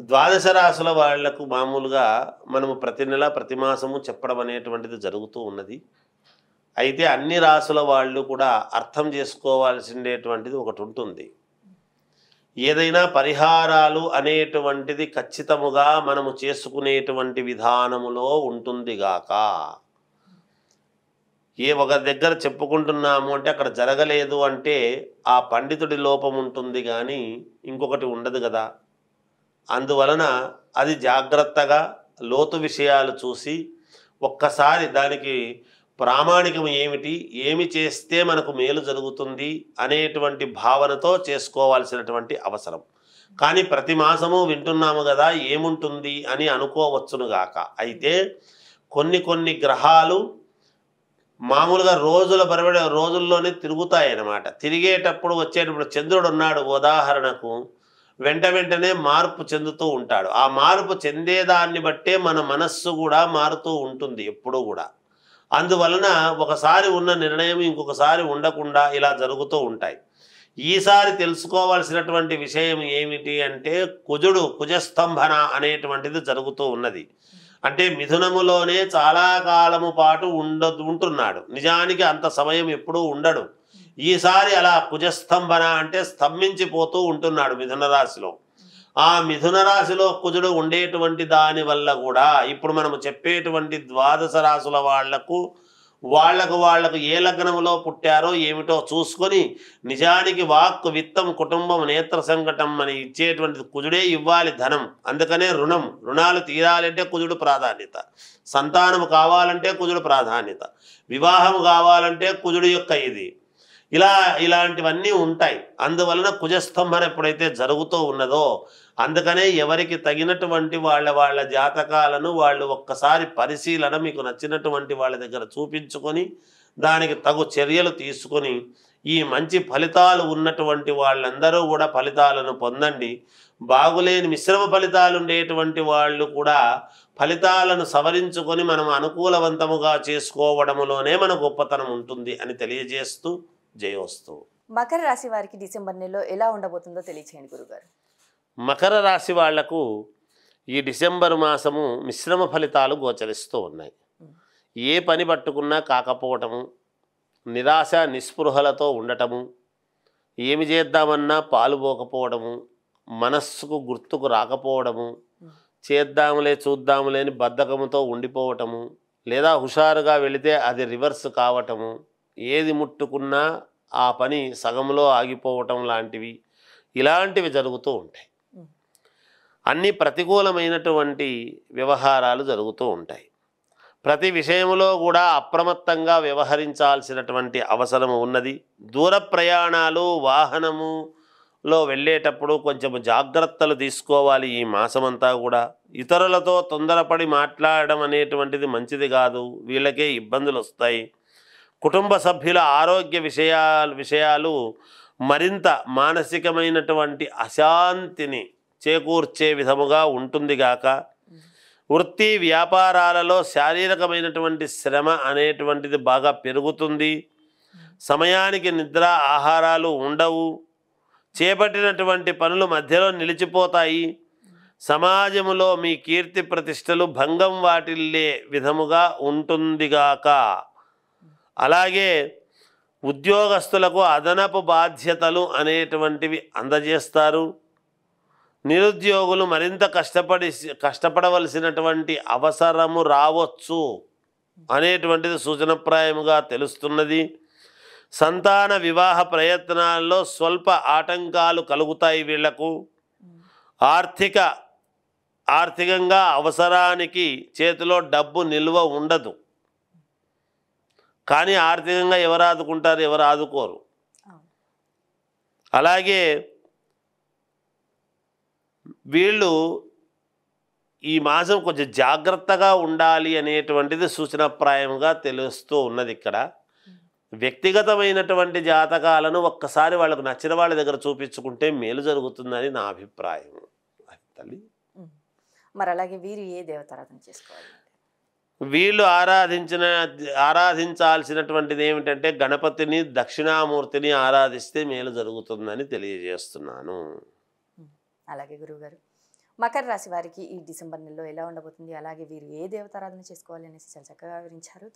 ద్వాదశ రాశుల వాళ్లకు మామూలుగా మనము ప్రతి నెల ప్రతి మాసము చెప్పడం అనేటువంటిది జరుగుతూ ఉన్నది. అయితే అన్ని రాశుల వాళ్ళు కూడా అర్థం చేసుకోవాల్సిందేటువంటిది ఒకటి ఉంటుంది. ఏదైనా పరిహారాలు అనేటువంటిది ఖచ్చితముగా మనము చేసుకునేటువంటి విధానములో ఉంటుంది గాక. ఒక దగ్గర చెప్పుకుంటున్నాము అంటే అక్కడ జరగలేదు అంటే ఆ పండితుడి లోపం ఉంటుంది కానీ ఇంకొకటి ఉండదు కదా. అందువలన అది జాగ్రత్తగా లోతు విషయాలు చూసి ఒక్కసారి దానికి ప్రామాణికం ఏమిటి, ఏమి చేస్తే మనకు మేలు జరుగుతుంది అనేటువంటి భావనతో చేసుకోవాల్సినటువంటి అవసరం. కానీ ప్రతి మాసము వింటున్నాము కదా ఏముంటుంది అని అనుకోవచ్చునుగాక. అయితే కొన్ని గ్రహాలు మామూలుగా రోజుల్లోనే తిరుగుతాయన్నమాట. తిరిగేటప్పుడు వచ్చేటప్పుడు చంద్రుడు ఉన్నాడు ఉదాహరణకు, వెంటనే మార్పు చెందుతూ ఉంటాడు. ఆ మార్పు చెందేదాన్ని బట్టే మన మనస్సు కూడా మారుతూ ఉంటుంది ఎప్పుడూ కూడా. అందువలన ఒకసారి ఉన్న నిర్ణయం ఇంకొకసారి ఉండకుండా ఇలా జరుగుతూ ఉంటాయి. ఈసారి తెలుసుకోవాల్సినటువంటి విషయం ఏమిటి అంటే కుజస్తంభన అనేటువంటిది జరుగుతూ ఉన్నది. అంటే మిథునములోనే చాలా కాలము పాటు ఉంటున్నాడు. నిజానికి అంత సమయం ఎప్పుడూ ఉండడు. ఈసారి అలా కుజస్తంభన అంటే స్తంభించిపోతూ ఉంటున్నాడు మిథున రాశిలో. ఆ మిథున రాశిలో కుజుడు ఉండేటువంటి దాని వల్ల కూడా ఇప్పుడు మనము చెప్పేటువంటి ద్వాదశ రాశుల వాళ్లకు ఏ లగ్నములో పుట్టారో ఏమిటో చూసుకొని నిజానికి వాక్కు విత్తం కుటుంబం నేత్ర సంకటం అని ఇచ్చేటువంటి కుజుడే ఇవ్వాలి ధనం. అందుకనే రుణాలు తీరాలంటే కుజుడు ప్రాధాన్యత, సంతానము కావాలంటే కుజుడు ప్రాధాన్యత, వివాహము కావాలంటే కుజుడు యొక్క ఇది ఇలాంటివన్నీ ఉంటాయి. అందువలన కుజస్తంభన ఎప్పుడైతే జరుగుతూ ఉన్నదో అందుకనే ఎవరికి తగినటువంటి వాళ్ళ జాతకాలను వాళ్ళు ఒక్కసారి పరిశీలన మీకు నచ్చినటువంటి వాళ్ళ దగ్గర చూపించుకొని దానికి తగు చర్యలు తీసుకొని ఈ మంచి ఫలితాలు ఉన్నటువంటి వాళ్ళందరూ కూడా ఫలితాలను పొందండి. బాగులేని మిశ్రమ ఫలితాలు ఉండేటువంటి వాళ్ళు కూడా ఫలితాలను సవరించుకొని మనం అనుకూలవంతముగా చేసుకోవడములోనే మన గొప్పతనం ఉంటుంది అని తెలియజేస్తూ జయోస్తు. మకర రాశి వారికి డిసెంబర్ నెలలో ఎలా ఉండబోతుందో తెలియచేయండి గురుగారు. మకర రాశి వాళ్లకు ఈ డిసెంబర్ మాసము మిశ్రమ ఫలితాలు గోచరిస్తూ ఉన్నాయి. ఏ పని పట్టుకున్నా కాకపోవటము, నిరాశ నిస్పృహలతో ఉండటము, ఏమి చేద్దామన్నా పాలుపోకపోవడము, మనస్సుకు గుర్తుకు రాకపోవడము, చేద్దాములే చూద్దాములే అని బద్ధకముతో ఉండిపోవటము, లేదా హుషారుగా వెళితే అది రివర్స్ కావటము, ఏది ముట్టుకున్నా ఆ పని సగంలో ఆగిపోవటం లాంటివి ఇలాంటివి జరుగుతూ ఉంటాయి. అన్ని ప్రతికూలమైనటువంటి వ్యవహారాలు జరుగుతూ ఉంటాయి. ప్రతి విషయంలో కూడా అప్రమత్తంగా వ్యవహరించాల్సినటువంటి అవసరం ఉన్నది. దూర ప్రయాణాలు వాహనములో వెళ్ళేటప్పుడు కొంచెం జాగ్రత్తలు తీసుకోవాలి. ఈ మాసమంతా కూడా ఇతరులతో తొందరపడి మాట్లాడడం అనేటువంటిది మంచిది కాదు, వీళ్ళకే ఇబ్బందులు వస్తాయి. కుటుంబ సభ్యుల ఆరోగ్య విషయాలు మరింత మానసికమైనటువంటి అశాంతిని చేకూర్చే విధముగా ఉంటుంది గాక. వృత్తి వ్యాపారాలలో శారీరకమైనటువంటి శ్రమ అనేటువంటిది బాగా పెరుగుతుంది. సమయానికి నిద్ర ఆహారాలు ఉండవు. చేపట్టినటువంటి పనులు మధ్యలో నిలిచిపోతాయి. సమాజములో మీ కీర్తి ప్రతిష్టలు భంగం వాటిల్లే విధముగా ఉంటుందిగాక. అలాగే ఉద్యోగస్తులకు అదనపు బాధ్యతలు అనేటువంటివి అందజేస్తారు. నిరుద్యోగులు మరింత కష్టపడవలసినటువంటి అవసరము రావచ్చు అనేటువంటిది సూచనప్రాయముగా తెలుస్తున్నది. సంతాన వివాహ ప్రయత్నాల్లో స్వల్ప ఆటంకాలు కలుగుతాయి. వీళ్లకు ఆర్థికంగా అవసరానికి చేతిలో డబ్బు నిల్వ ఉండదు. కానీ ఆర్థికంగా ఎవరు ఆదుకుంటారు, ఎవరు ఆదుకోరు. అలాగే వీళ్ళు ఈ మాసం కొంచెం జాగ్రత్తగా ఉండాలి అనేటువంటిది సూచనప్రాయంగా తెలుస్తూ ఉన్నది. ఇక్కడ వ్యక్తిగతమైనటువంటి జాతకాలను ఒక్కసారి వాళ్ళకు నచ్చిన వాళ్ళ దగ్గర చూపించుకుంటే మేలు జరుగుతుందని నా అభిప్రాయం. తల్లి మరి అలాగే వీరు ఏ దేవతారాధన చేసుకోవాలి? వీళ్ళు ఆరాధించాల్సినటువంటిది ఏమిటంటే గణపతిని, దక్షిణామూర్తిని ఆరాధిస్తే మేలు జరుగుతుందని తెలియజేస్తున్నాను. అలాగే గురువుగారు, మకర రాశి వారికి ఈ డిసెంబర్ నెలలో ఎలా ఉండబోతుంది, అలాగే వీరు ఏ దేవతారాధన చేసుకోవాలి అనేసి చాలా చక్కగా వివరించారు.